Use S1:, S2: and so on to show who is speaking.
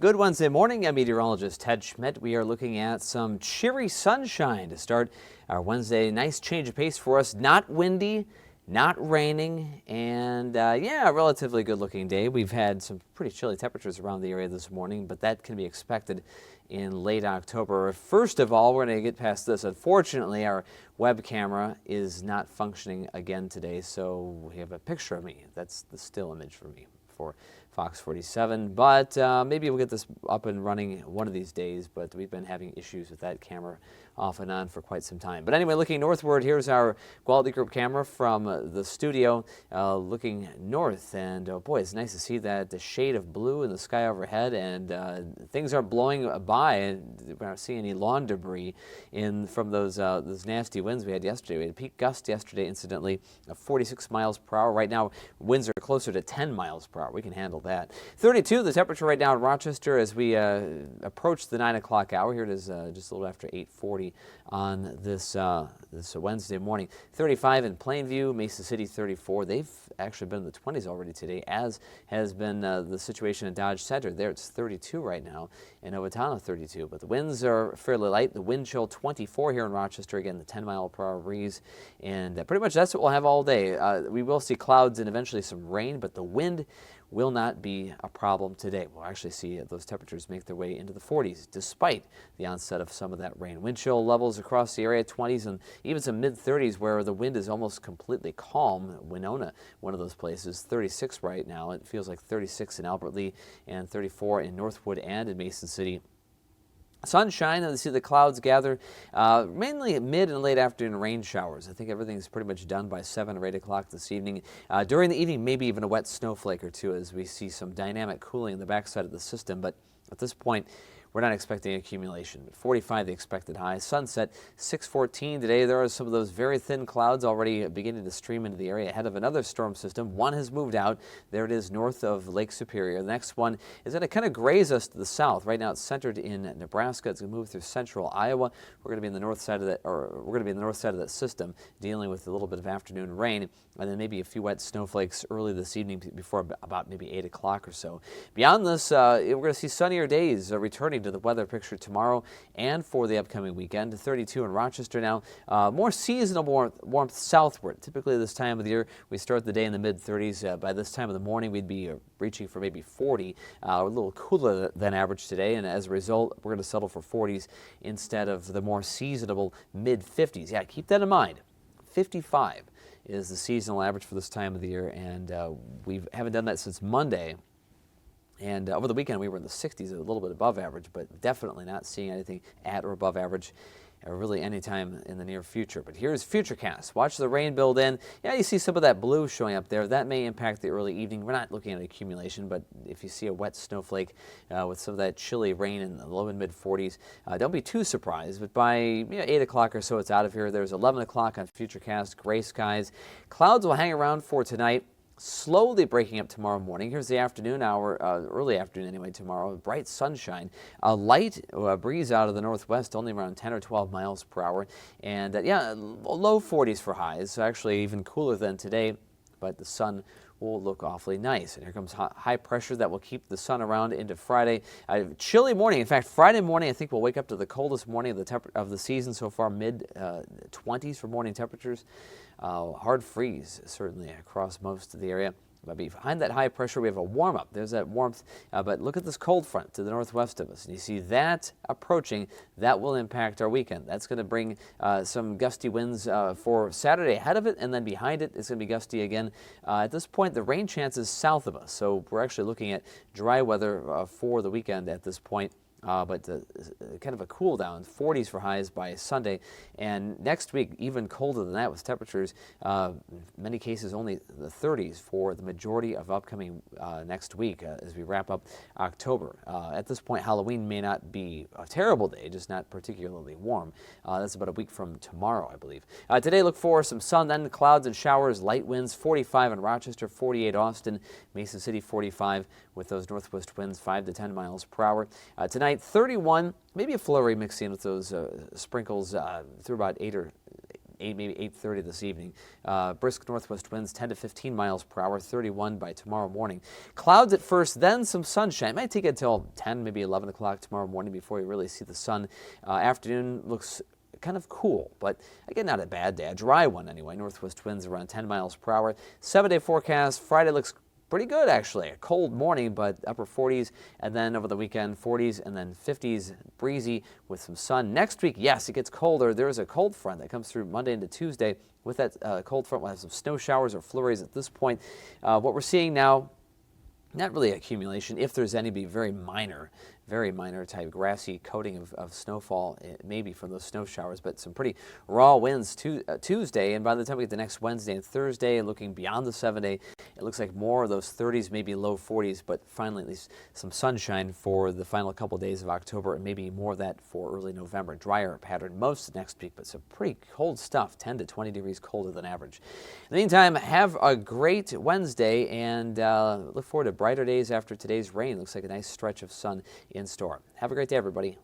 S1: Good Wednesday morning. I'm meteorologist Ted Schmidt. We are looking at some cheery sunshine to start our Wednesday. Nice change of pace for us. Not windy, not raining, and a relatively good looking day. We've had some pretty chilly temperatures around the area this morning, but that can be expected in late October. First of all, we're going to get past this. Unfortunately, our web camera is not functioning again today, so we have a picture of me. That's the still image for me for Fox 47, but maybe we'll get this up and running one of these days, but we've been having issues with that camera off and on for quite some time. But anyway, looking northward, here's our quality group camera from the studio looking north, and oh boy, it's nice to see that the shade of blue in the sky overhead, and things aren't blowing by, and we're not seeing any lawn debris from those nasty winds we had yesterday. We had a peak gust yesterday, incidentally, of 46 miles per hour. Right now, winds are closer to 10 miles per hour. We can handle that. 32, the temperature right now in Rochester as we approach the 9 o'clock hour. Here it is just a little after 8:40 on this Wednesday morning. 35 in Plainview, Mesa City 34. They've actually been in the 20s already today, as has been the situation in Dodge Center. There it's 32 right now, in Owatonna 32. But the winds are fairly light. The wind chill 24 here in Rochester. Again, the 10-mile-per-hour breeze. And pretty much that's what we'll have all day. We will see clouds and eventually some rain, but the wind will not be a problem today. We'll actually see those temperatures make their way into the 40s despite the onset of some of that rain. Wind chill levels across the area, 20s and even some mid-30s where the wind is almost completely calm. Winona, one of those places, 36 right now. It feels like 36 in Albert Lea and 34 in Northwood and in Mason City. Sunshine, and you see the clouds gather, mainly mid and late afternoon rain showers. I think everything's pretty much done by 7 or 8 o'clock this evening. During the evening, maybe even a wet snowflake or two as we see some dynamic cooling in the backside of the system. But at this point, we're not expecting accumulation. 45 the expected high. Sunset 6:14 today. There are some of those very thin clouds already beginning to stream into the area ahead of another storm system. One has moved out. There it is north of Lake Superior. The next one is going to kind of graze us to the south. Right now it's centered in Nebraska. It's going to move through central Iowa. We're going to be in the north side of that, system, dealing with a little bit of afternoon rain, and then maybe a few wet snowflakes early this evening before about maybe 8 o'clock or so. Beyond this, we're going to see sunnier days returning to the weather picture tomorrow and for the upcoming weekend. 32 in Rochester now. More seasonal warmth southward. Typically this time of the year, we start the day in the mid-30s. By this time of the morning, we'd be reaching for maybe 40, a little cooler than average today, and as a result, we're going to settle for 40s instead of the more seasonable mid-50s. Yeah, keep that in mind. 55 is the seasonal average for this time of the year, and we haven't done that since Monday. And over the weekend, we were in the 60s, a little bit above average, but definitely not seeing anything at or above average really anytime in the near future. But here's Futurecast. Watch the rain build in. Yeah, you see some of that blue showing up there. That may impact the early evening. We're not looking at accumulation, but if you see a wet snowflake with some of that chilly rain in the low and mid-40s, don't be too surprised. But by 8 o'clock or so, it's out of here. There's 11 o'clock on Futurecast, gray skies. Clouds will hang around for tonight, slowly breaking up tomorrow morning. Here's the afternoon hour, early afternoon anyway tomorrow. Bright sunshine. A light breeze out of the northwest, only around 10 or 12 miles per hour. And low 40s for highs, actually even cooler than today, but the sun will look awfully nice. And here comes high pressure that will keep the sun around into Friday. Chilly morning. In fact, Friday morning, I think we'll wake up to the coldest morning of the season so far, mid-20s for morning temperatures. Hard freeze, certainly, across most of the area. But behind that high pressure, we have a warm-up. There's that warmth, but look at this cold front to the northwest of us. And you see that approaching. That will impact our weekend. That's going to bring some gusty winds for Saturday ahead of it, and then behind it, it's going to be gusty again. At this point, the rain chance is south of us, so we're actually looking at dry weather for the weekend at this point. But kind of a cool down, 40s for highs by Sunday, and next week even colder than that with temperatures, many cases only the 30s for the majority of upcoming next week as we wrap up October. At this point, Halloween may not be a terrible day, just not particularly warm. That's about a week from tomorrow, I believe. Today, look for some sun, then clouds and showers, light winds, 45 in Rochester, 48 Austin, Mason City 45 with those northwest winds 5 to 10 miles per hour. Tonight, 31, maybe a flurry mixed in with those sprinkles through about 8 maybe 8:30 this evening. Brisk northwest winds 10 to 15 miles per hour, 31 by tomorrow morning. Clouds at first, then some sunshine. It might take until 10, maybe 11 o'clock tomorrow morning before you really see the sun. Afternoon looks kind of cool, but again, not a bad day. A dry one anyway. Northwest winds around 10 miles per hour. 7-day forecast. Friday looks pretty good, actually. A cold morning, but upper 40s, and then over the weekend, 40s, and then 50s, breezy with some sun. Next week, yes, it gets colder. There is a cold front that comes through Monday into Tuesday. With that cold front, we'll have some snow showers or flurries at this point. What we're seeing now, not really accumulation. If there's any, be very minor type grassy coating of snowfall, maybe from those snow showers, but some pretty raw winds Tuesday. And by the time we get to next Wednesday and Thursday, looking beyond the 7-day, it looks like more of those 30s, maybe low 40s, but finally at least some sunshine for the final couple days of October, and maybe more of that for early November. Drier pattern most of next week, but some pretty cold stuff, 10 to 20 degrees colder than average. In the meantime, have a great Wednesday, and look forward to brighter days after today's rain. Looks like a nice stretch of sun in store. Have a great day, everybody.